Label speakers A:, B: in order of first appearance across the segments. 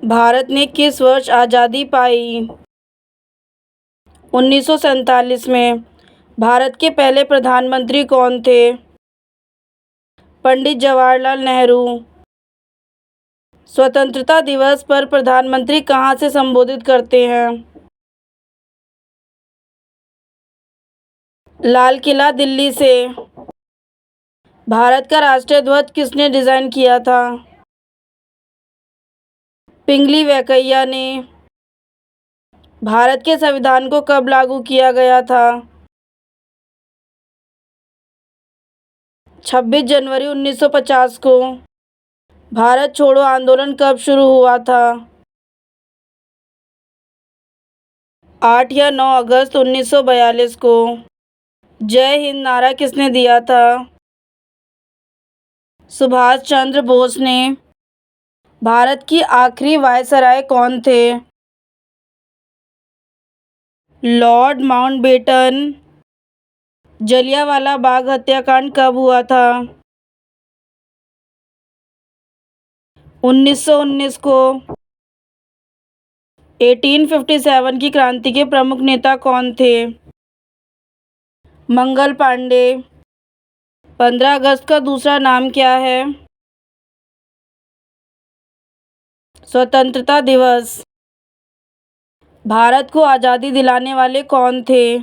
A: भारत ने किस वर्ष आज़ादी पाई? 1947 में। भारत के पहले प्रधानमंत्री कौन थे? पंडित जवाहरलाल नेहरू। स्वतंत्रता दिवस पर प्रधानमंत्री कहाँ से संबोधित करते हैं? लाल किला, दिल्ली से। भारत का राष्ट्रीय ध्वज किसने डिज़ाइन किया था? पिंगली वेंकैया ने। भारत के संविधान को कब लागू किया गया था? 26 जनवरी 1950 को। भारत छोड़ो आंदोलन कब शुरू हुआ था? 8 या 9 अगस्त 1942 को। जय हिंद नारा किसने दिया था? सुभाष चंद्र बोस ने। भारत की आखिरी वायसराय कौन थे? Lord Mountbatten. जलियांवाला बाग हत्याकांड कब हुआ था? 1919 को। 1857 की क्रांति के प्रमुख नेता कौन थे? मंगल पांडे। 15 अगस्त का दूसरा नाम क्या है? स्वतंत्रता दिवस। भारत को आज़ादी दिलाने वाले कौन थे?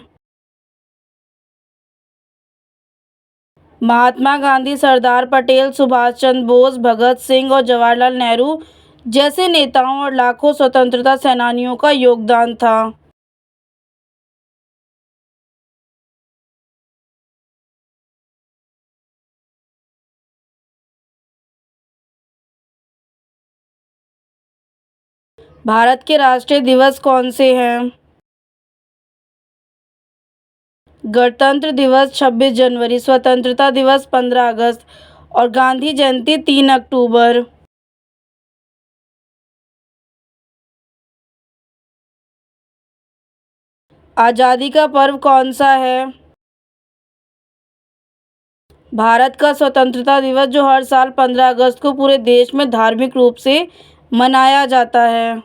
A: महात्मा गांधी, सरदार पटेल, सुभाष चंद्र बोस, भगत सिंह और जवाहरलाल नेहरू जैसे नेताओं और लाखों स्वतंत्रता सेनानियों का योगदान था। भारत के राष्ट्रीय दिवस कौन से हैं? गणतंत्र दिवस 26 जनवरी, स्वतंत्रता दिवस 15 अगस्त और गांधी जयंती 3 अक्टूबर। आज़ादी का पर्व कौन सा है? भारत का स्वतंत्रता दिवस जो हर साल 15 अगस्त को पूरे देश में धार्मिक रूप से मनाया जाता है।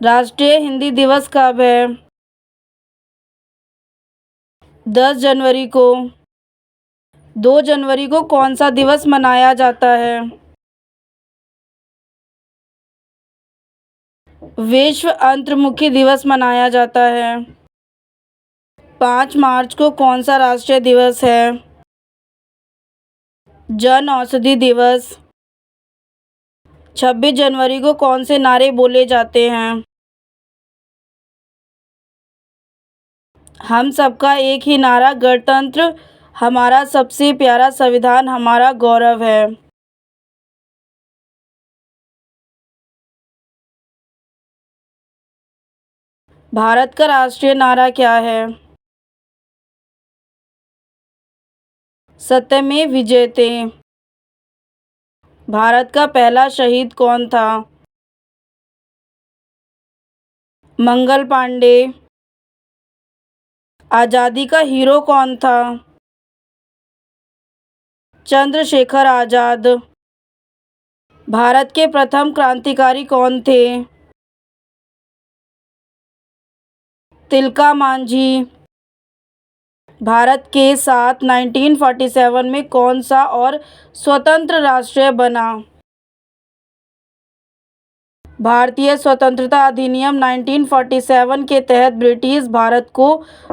A: राष्ट्रीय हिंदी दिवस कब है? 10 जनवरी को। 2 जनवरी को कौन सा दिवस मनाया जाता है? विश्व अंतर्मुखी दिवस मनाया जाता है। 5 मार्च को कौन सा राष्ट्रीय दिवस है? जन औषधि दिवस। 26 जनवरी को कौन से नारे बोले जाते हैं? हम सबका एक ही नारा, गणतंत्र हमारा सबसे प्यारा, संविधान हमारा गौरव है। भारत का राष्ट्रीय नारा क्या है? सत्यमेव जयते। भारत का पहला शहीद कौन था? मंगल पांडे। आज़ादी का हीरो कौन था? चंद्रशेखर आज़ाद। भारत के प्रथम क्रांतिकारी कौन थे? तिलका मांझी। भारत के साथ 1947 में कौन सा और स्वतंत्र राष्ट्र बना? भारतीय स्वतंत्रता अधिनियम 1947 के तहत ब्रिटिश भारत को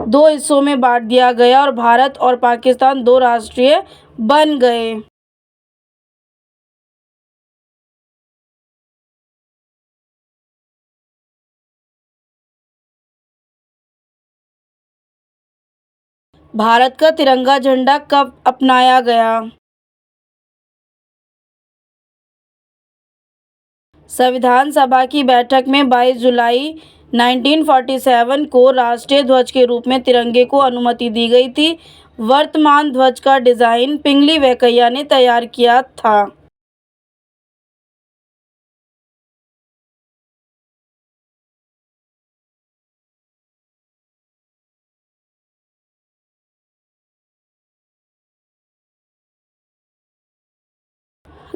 A: 2 हिस्सों में बांट दिया गया और भारत और पाकिस्तान 2 राष्ट्र बन गए। भारत का तिरंगा झंडा कब अपनाया गया? संविधान सभा की बैठक में 22 जुलाई 1947 को राष्ट्रीय ध्वज के रूप में तिरंगे को अनुमति दी गई थी। वर्तमान ध्वज का डिज़ाइन पिंगली वेंकैया ने तैयार किया था।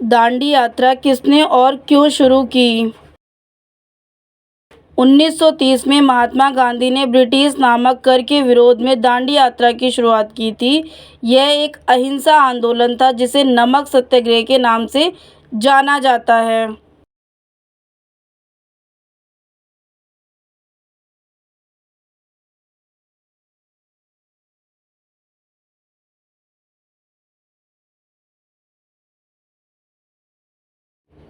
A: दांडी यात्रा किसने और क्यों शुरू की? 1930 में महात्मा गांधी ने ब्रिटिश नामक कर के विरोध में दांडी यात्रा की शुरुआत की थी। यह एक अहिंसा आंदोलन था जिसे नमक सत्याग्रह के नाम से जाना जाता है।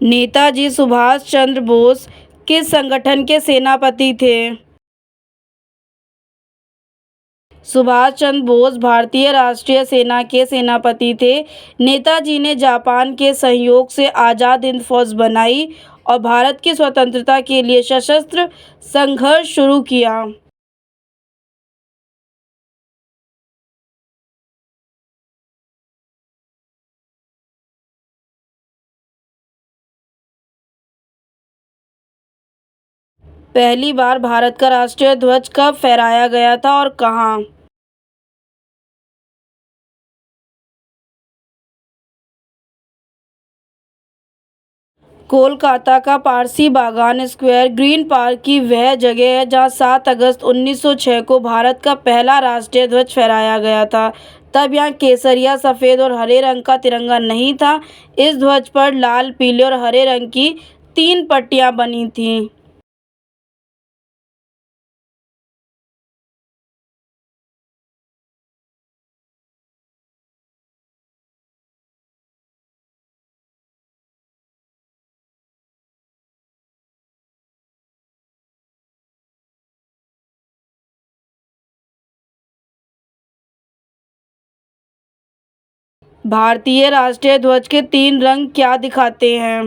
A: नेताजी सुभाष चंद्र बोस किस संगठन के सेनापति थे? सुभाष चंद्र बोस भारतीय राष्ट्रीय सेना के सेनापति थे। नेताजी ने जापान के सहयोग से आज़ाद हिंद फौज बनाई और भारत की स्वतंत्रता के लिए सशस्त्र संघर्ष शुरू किया। पहली बार भारत का राष्ट्रीय ध्वज कब फहराया गया था और कहाँ? कोलकाता का पारसी बागान स्क्वायर ग्रीन पार्क की वह जगह है जहां 7 अगस्त 1906 को भारत का पहला राष्ट्रीय ध्वज फहराया गया था। तब यहाँ केसरिया, सफ़ेद और हरे रंग का तिरंगा नहीं था। इस ध्वज पर लाल, पीले और हरे रंग की 3 पट्टियाँ बनी थीं। भारतीय राष्ट्रीय ध्वज के 3 रंग क्या दिखाते हैं?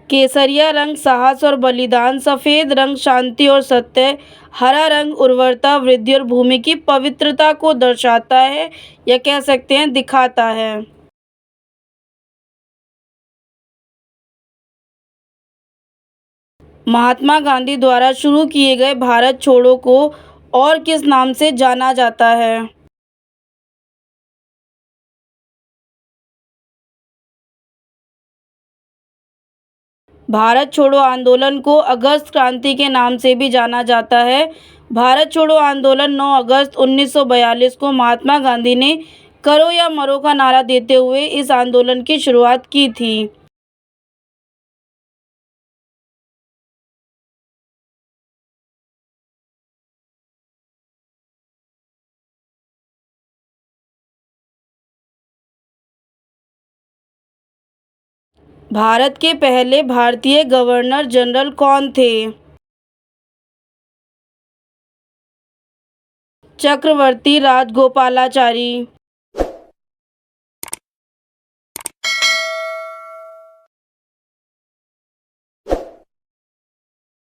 A: केसरिया रंग साहस और बलिदान, सफ़ेद रंग शांति और सत्य, हरा रंग उर्वरता, वृद्धि और भूमि की पवित्रता को दर्शाता है या कह सकते हैं दिखाता है। महात्मा गांधी द्वारा शुरू किए गए भारत छोड़ो को और किस नाम से जाना जाता है? भारत छोड़ो आंदोलन को अगस्त क्रांति के नाम से भी जाना जाता है। भारत छोड़ो आंदोलन 9 अगस्त 1942 को महात्मा गांधी ने करो या मरो का नारा देते हुए इस आंदोलन की शुरुआत की थी। भारत के पहले भारतीय गवर्नर जनरल कौन थे? चक्रवर्ती राजगोपालाचारी।